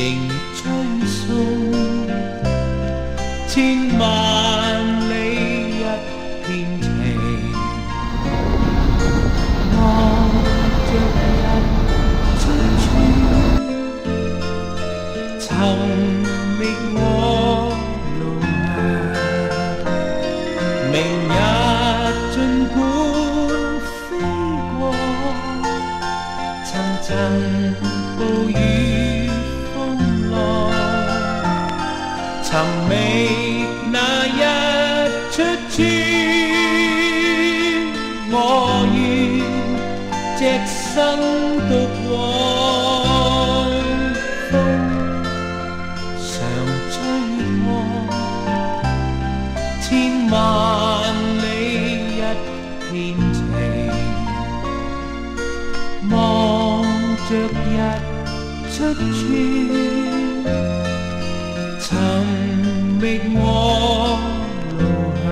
仍追溯，千萬里一片情，望着日出處，尋覓我路向，明日儘管飛過層層暴雨風浪，尋覓那日出處，我願隻身獨往，風常吹過千萬里一片情，望着日出處，尋覓我路向。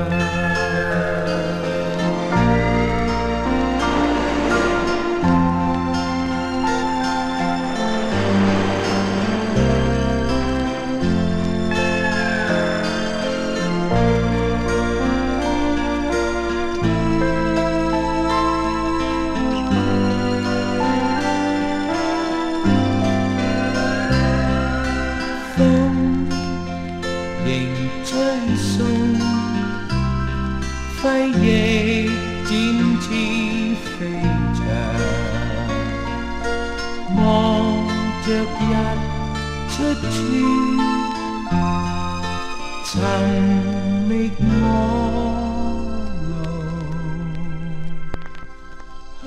揮翼展翅飛翔，望着日出處，尋覓我路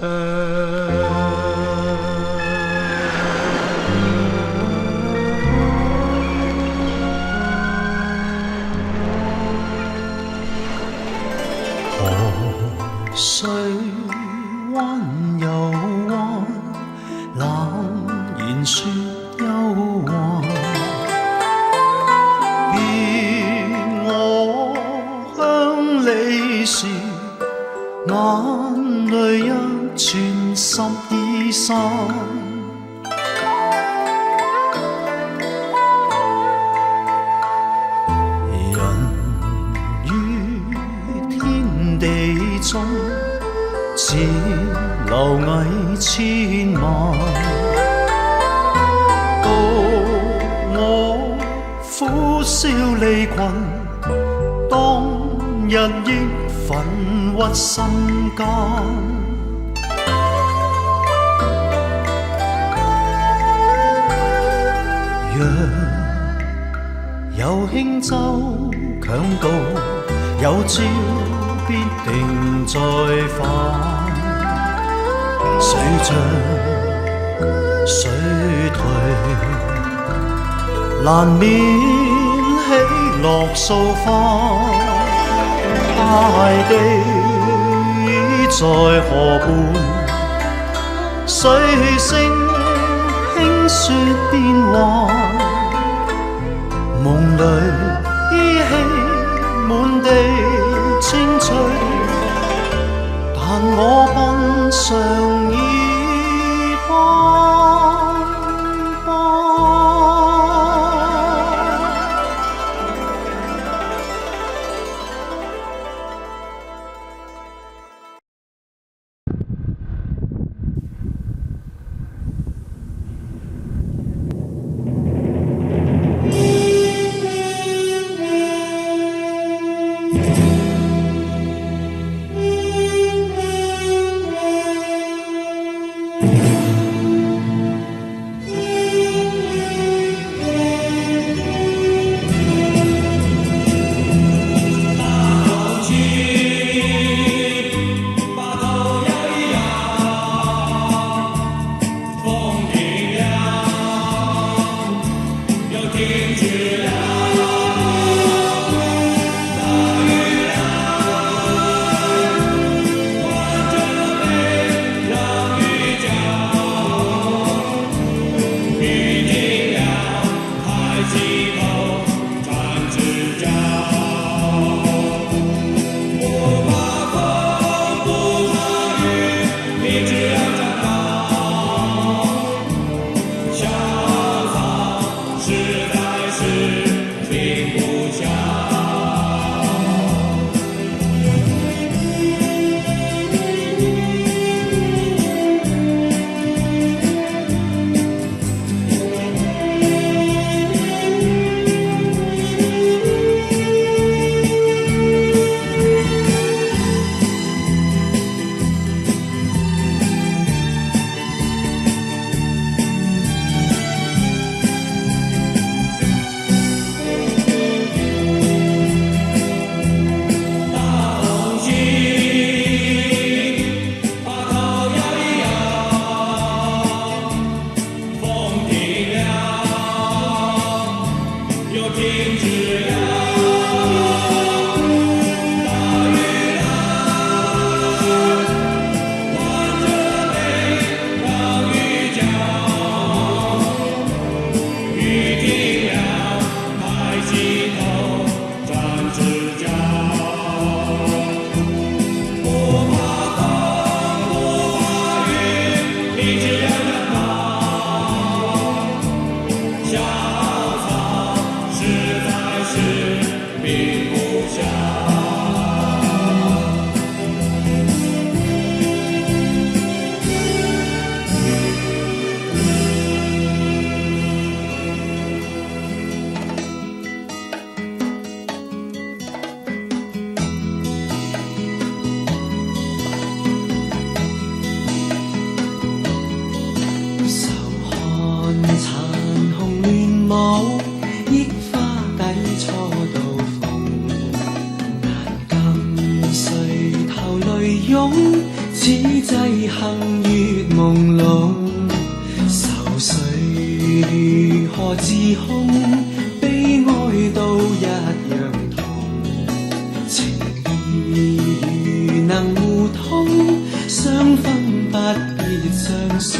向。水彎又彎，冷言説憂患，別我鄉里時，眼淚一串12散。中似螻蟻千萬，到我苦燒離群，當日亦焚鬱心間。若有輕舟強渡，有朝必定再返，水漲水退，難免喜樂掃翻。大地在河畔，水聲輕說變幻，夢裏依稀滿地清脆，但我奔上已斑斑。舞，憶花底初到逢。難禁垂頭淚湧，此際幸月朦朧。愁緒如何自控？悲哀都一樣痛。情義如能互通，相分不必相送。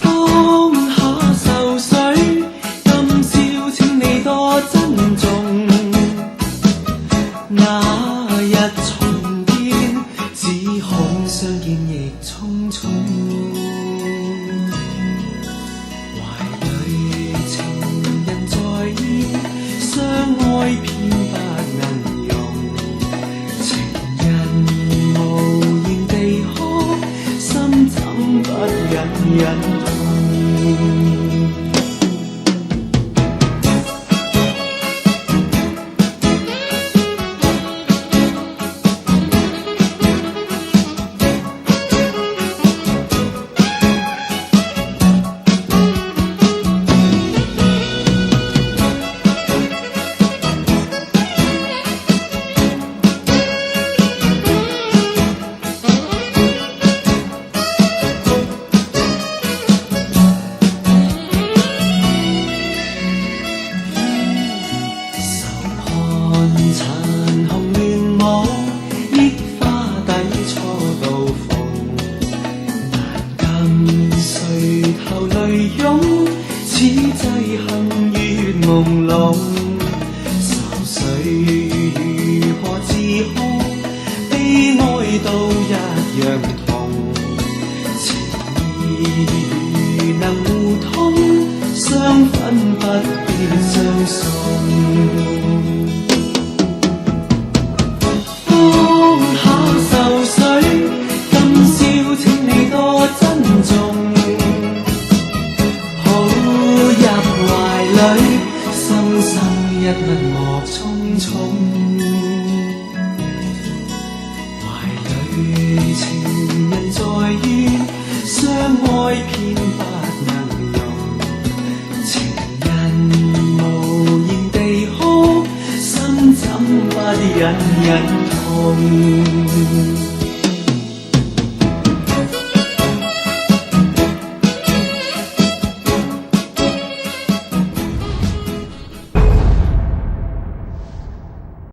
放下愁緒，今宵請你多珍重。那日重見，只恐相見亦匆匆。懷裡情人在意，相愛偏不能容。情人無言地哭，心怎不隱隱痛。殘紅亂舞，憶花底初到逢。難禁垂頭淚湧，此際幸月朦朧。愁緒如何自控？悲哀都一樣痛。情義如能互通，相分不必相送。放下愁緒，今宵請你多珍重。抱入懷裡，深深一吻莫匆匆。懷裡情人在於，相愛偏不能容。情人無言地哭，心怎不隱隱痛。